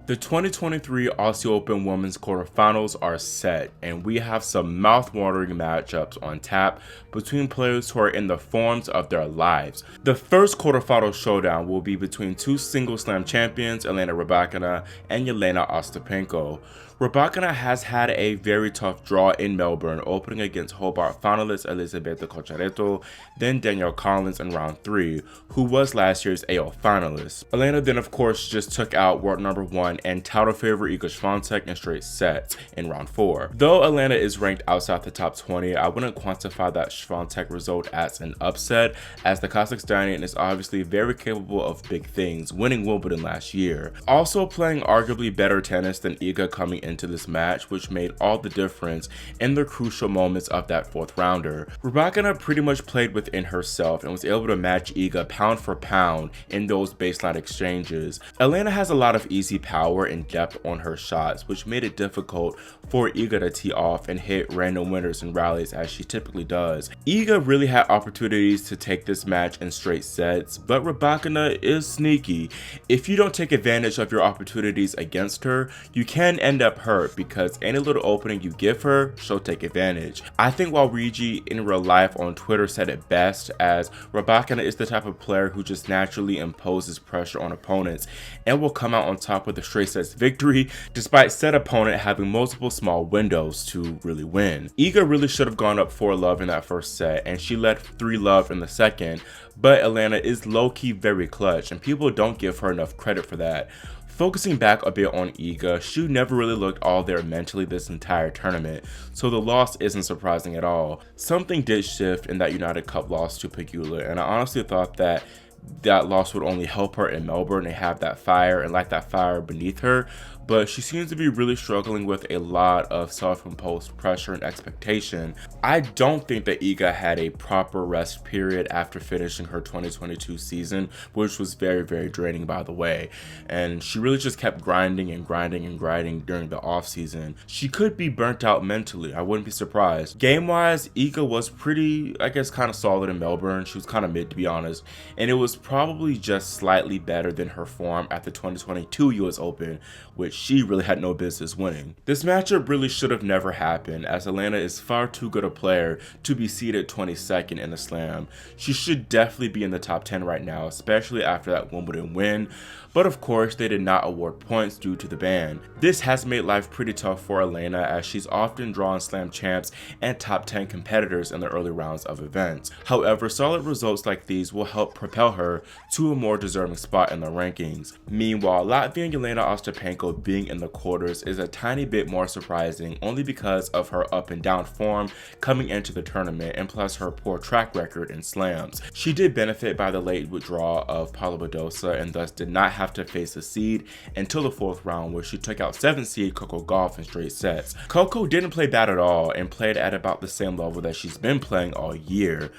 The 2023 Aussie Open Women's Quarterfinals are set, and we have some mouth-watering matchups on tap between players who are in the forms of their lives. The first quarterfinal showdown will be between two single slam champions, Elena Rybakina and Jelena Ostapenko. Rybakina has had a very tough draw in Melbourne, opening against Hobart finalist Elizabeth Cochareto, then Danielle Collins in round 3, who was last year's AO finalist. Elena then of course just took out world number 1 and title favorite Iga Swiatek in straight sets in round 4. Though Elena is ranked outside the top 20, I wouldn't quantify that Swiatek result as an upset, as the Kazakhstanian is obviously very capable of big things, winning Wimbledon last year. Also playing arguably better tennis than Iga coming into this match, which made all the difference in the crucial moments of that fourth rounder. Rybakina pretty much played within herself and was able to match Iga pound for pound in those baseline exchanges. Elena has a lot of easy power and depth on her shots, which made it difficult for Iga to tee off and hit random winners and rallies as she typically does. Iga really had opportunities to take this match in straight sets, but Rybakina is sneaky. If you don't take advantage of your opportunities against her, you can end up hurt, because any little opening you give her, she'll take advantage. I think Waluigi in real life on Twitter said it best, as Rybakina is the type of player who just naturally imposes pressure on opponents and will come out on top with a straight sets victory, despite said opponent having multiple small windows to really win. Iga really should have gone up 4-love in that first set, and she led 3-love in the second, but Elena is low-key very clutch, and people don't give her enough credit for that. Focusing back a bit on Iga, she never really looked all there mentally this entire tournament, so the loss isn't surprising at all. Something did shift in that United Cup loss to Pegula, and I honestly thought that loss would only help her in Melbourne and have that fire and light that fire beneath her, but she seems to be really struggling with a lot of self-imposed pressure and expectation. I don't think that Iga had a proper rest period after finishing her 2022 season, which was very, very draining, by the way, and she really just kept grinding and grinding and grinding during the off season. She could be burnt out mentally, I wouldn't be surprised. Game-wise, Iga was pretty, I guess, kind of solid in Melbourne. She was kind of mid, to be honest, and it was probably just slightly better than her form at the 2022 US Open, which she really had no business winning. This matchup really should have never happened, as Elena is far too good a player to be seeded 22nd in the slam. She should definitely be in the top 10 right now, especially after that Wimbledon win, but of course they did not award points due to the ban. This has made life pretty tough for Elena, as she's often drawn slam champs and top 10 competitors in the early rounds of events. However, solid results like these will help propel her to a more deserving spot in the rankings. Meanwhile, Latvian Jelena Ostapenko being in the quarters is a tiny bit more surprising, only because of her up and down form coming into the tournament, and plus her poor track record in slams. She did benefit by the late withdrawal of Paula Badosa, and thus did not have to face a seed until the fourth round, where she took out 7th seed Coco Gauff in straight sets. Coco didn't play bad at all and played at about the same level that she's been playing all year,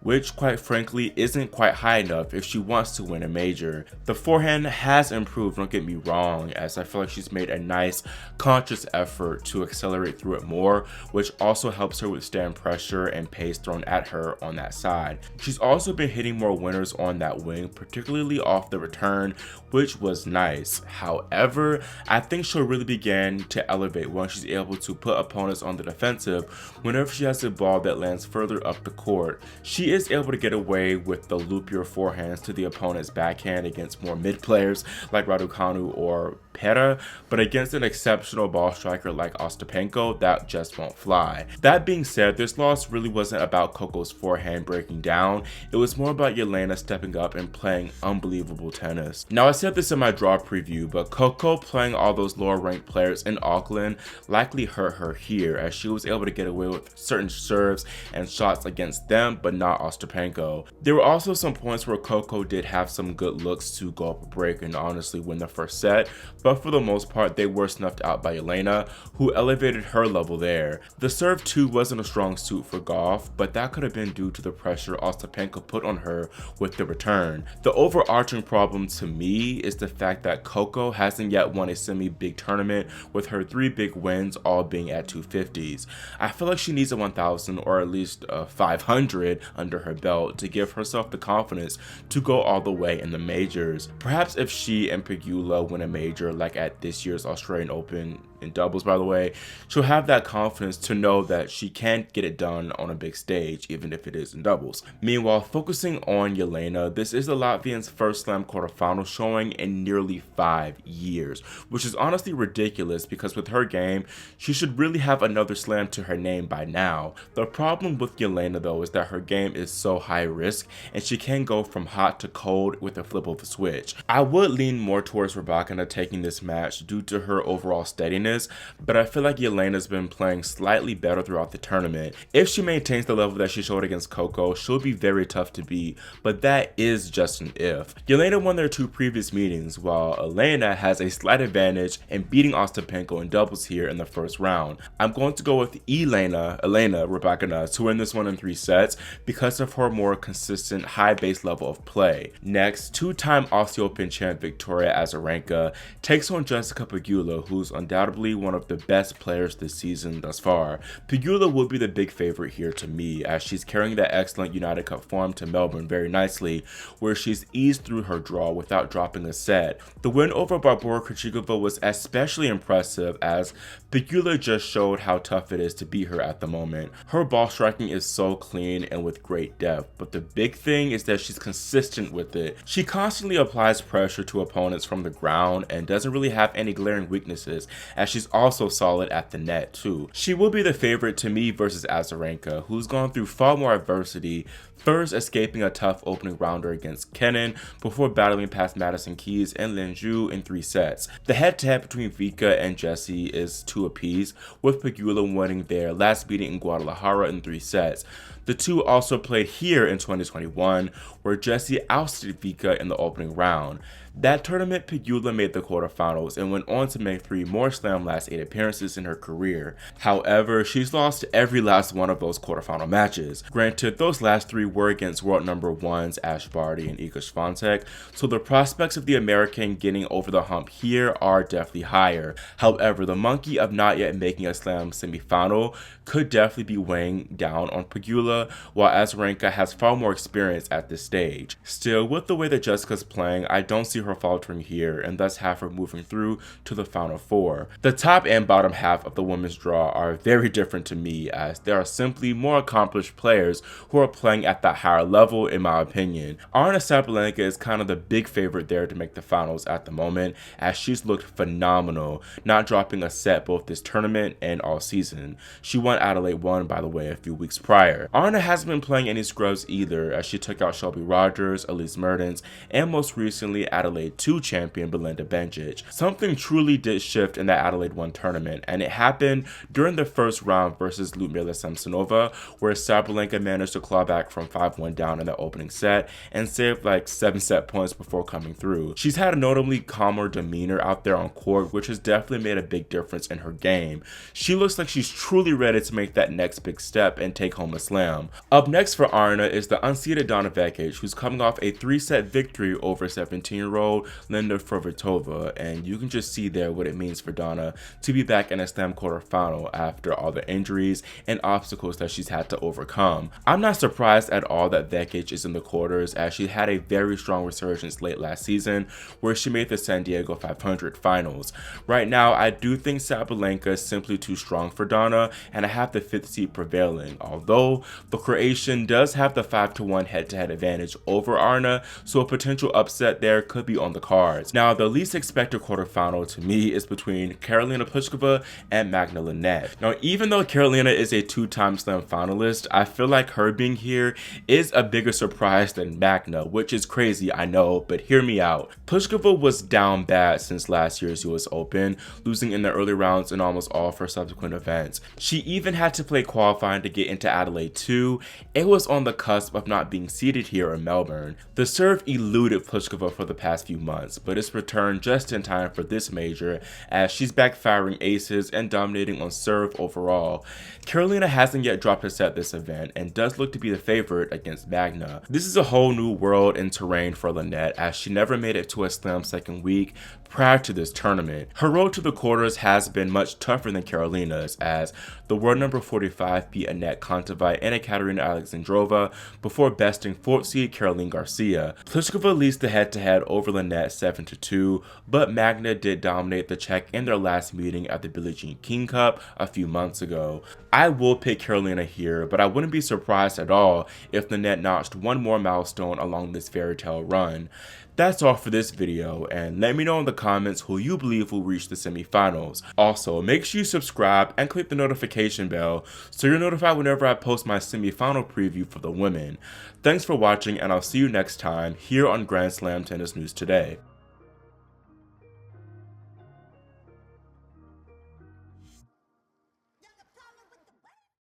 which quite frankly isn't quite high enough if she wants to win a major. The forehand has improved, don't get me wrong, as I feel like she's made a nice conscious effort to accelerate through it more, which also helps her withstand pressure and pace thrown at her on that side. She's also been hitting more winners on that wing, particularly off the return, which was nice. However, I think she'll really begin to elevate once she's able to put opponents on the defensive whenever she has a ball that lands further up the court. She is able to get away with the loopier forehands to the opponent's backhand against more mid players like Raducanu or Pera, but against an exceptional ball striker like Ostapenko, that just won't fly. That being said, this loss really wasn't about Coco's forehand breaking down, it was more about Jelena stepping up and playing unbelievable tennis. Now, I said this in my draw preview, but Coco playing all those lower ranked players in Auckland likely hurt her here, as she was able to get away with certain serves and shots against them, but not Ostapenko. There were also some points where Coco did have some good looks to go up a break and honestly win the first set, but for the most part they were snuffed out by Elena, who elevated her level there. The serve too wasn't a strong suit for Gauff, but that could have been due to the pressure Ostapenko put on her with the return. The overarching problem to me is the fact that Coco hasn't yet won a semi-big tournament, with her 3 big wins all being at 250s. I feel like she needs a 1000 or at least a 500 under her belt to give herself the confidence to go all the way in the majors. Perhaps if she and Pegula win a major like at this year's Australian Open in doubles, by the way, she'll have that confidence to know that she can get it done on a big stage, even if it is in doubles. Meanwhile, focusing on Jelena, this is the Latvian's first slam quarterfinal showing in nearly 5 years, which is honestly ridiculous because with her game, she should really have another slam to her name by now. The problem with Jelena though is that her game is so high risk and she can go from hot to cold with a flip of the switch. I would lean more towards Rybakina taking this match due to her overall steadiness, but I feel like Jelena's been playing slightly better throughout the tournament. If she maintains the level that she showed against Coco, she'll be very tough to beat, but that is just an if. Jelena won their 2 previous meetings, while Elena has a slight advantage in beating Ostapenko in doubles here in the first round. I'm going to go with Elena Rybakina to win this one in 3 sets because of her more consistent high base level of play. Next, 2-time Aussie Open champ Victoria Azarenka takes on Jessica Pegula, who's undoubtedly one of the best players this season thus far. Pegula will be the big favorite here to me, as she's carrying that excellent United Cup form to Melbourne very nicely, where she's eased through her draw without dropping a set. The win over Barbora Krejcikova was especially impressive, as Pegula just showed how tough it is to beat her at the moment. Her ball striking is so clean and with great depth, but the big thing is that she's consistent with it. She constantly applies pressure to opponents from the ground and doesn't really have any glaring weaknesses, as she's also solid at the net too. She will be the favorite to me versus Azarenka, who's gone through far more adversity, first escaping a tough opening rounder against Kenin before battling past Madison Keys and Lin Zhu in 3 sets. The head-to-head between Vika and Jessie is 2 apiece, with Pegula winning their last meeting in Guadalajara in 3 sets. The two also played here in 2021, where Jessie ousted Vika in the opening round. That tournament, Pegula made the quarterfinals and went on to make 3 more Slam last 8 appearances in her career. However, she's lost every last one of those quarterfinal matches. Granted, those last 3 were against world number 1s Ash Barty and Iga Swiatek, so the prospects of the American getting over the hump here are definitely higher. However, the monkey of not yet making a Slam semifinal could definitely be weighing down on Pegula, while Azarenka has far more experience at this stage. Still, with the way that Jessica's playing, I don't see her faltering here and thus have her moving through to the final 4. The top and bottom half of the women's draw are very different to me, as there are simply more accomplished players who are playing at that higher level in my opinion. Aryna Sabalenka is kind of the big favorite there to make the finals at the moment, as she's looked phenomenal, not dropping a set both this tournament and all season. She won Adelaide 1, by the way, a few weeks prior. Aryna hasn't been playing any scrubs either, as she took out Shelby Rogers, Elise Mertens, and most recently Adelaide 2 champion Belinda Bencic. Something truly did shift in that Adelaide 1 tournament, and it happened during the first round versus Ludmila Samsonova, where Sabalenka managed to claw back from 5-1 down in the opening set and saved like 7 set points before coming through. She's had a notably calmer demeanor out there on court, which has definitely made a big difference in her game. She looks like she's truly ready to make that next big step and take home a Slam. Up next for Aryna is the unseeded Donna Vekic, who's coming off a 3-set victory over 17-year-old Linda Fruhvirtova, and you can just see there what it means for Donna to be back in a Slam quarterfinal after all the injuries and obstacles that she's had to overcome. I'm not surprised at all that Vekic is in the quarters, as she had a very strong resurgence late last season where she made the San Diego 500 finals. Right now, I do think Sabalenka is simply too strong for Donna, and I have the 5th seed prevailing, although the Croatian does have the 5-1 head-to-head advantage over Aryna, so a potential upset there could be on the cards. Now, the least expected quarterfinal to me is between Karolina Pliskova and Magda Linette. Now, even though Karolina is a 2-time Slam finalist, I feel like her being here is a bigger surprise than Magda, which is crazy, I know, but hear me out. Pliskova was down bad since last year's US Open, losing in the early rounds in almost all of her subsequent events. She even had to play qualifying to get into Adelaide 2. It was on the cusp of not being seeded here in Melbourne. The serve eluded Pliskova for the past few months, but it's returned just in time for this major, as she's back firing aces and dominating on serve overall. Karolina hasn't yet dropped a set this event and does look to be the favorite against Magda. This is a whole new world and terrain for Linette, as she never made it to a Slam second week prior to this tournament. Her road to the quarters has been much tougher than Karolina's, as the world number 45 beat Anett Kontaveit and Ekaterina Alexandrova before besting 4th seed Caroline Garcia. Pliskova leads the head-to-head over over Linette 7-2, but Magna did dominate the Czech in their last meeting at the Billie Jean King Cup a few months ago. I will pick Carolina here, but I wouldn't be surprised at all if Linette notched one more milestone along this fairy tale run. That's all for this video, and let me know in the comments who you believe will reach the semifinals. Also, make sure you subscribe and click the notification bell so you're notified whenever I post my semifinal preview for the women. Thanks for watching, and I'll see you next time here on Grand Slam Tennis News Today.